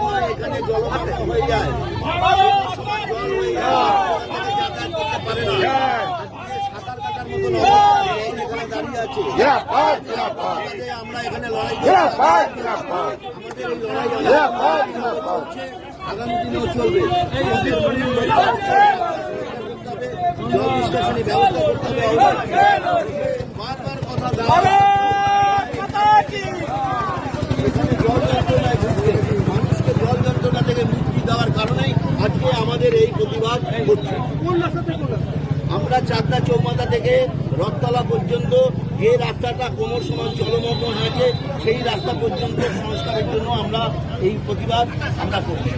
সময় এখানে জলমগ্ন হয়ে যায়, জল হয়ে যায়, যাতায়াত করতে পারে না, সাঁতার কাটার মতন এখানে দাঁড়িয়ে আছে। আমরা এখানে লড়াই আমাদের এই লড়াই আগামী দিনেও চলবে। জল নিষ্কাশনী ব্যবস্থা করতে হবে। বারবার কথা এখানে জল যন্ত্রণায় ভুগছে, মানুষকে জল যন্ত্রণা থেকে মুক্তি দেওয়ার কারণেই আজকে আমাদের এই প্রতিবাদ করছে। আমরা চাকদা চৌমাথা থেকে রথতলা পর্যন্ত যে রাস্তাটা কোমর সমান জলমগ্ন হয়েছে সেই রাস্তা পর্যন্ত সংস্কারের জন্য আমরা এই প্রতিবাদ আমরা করছি।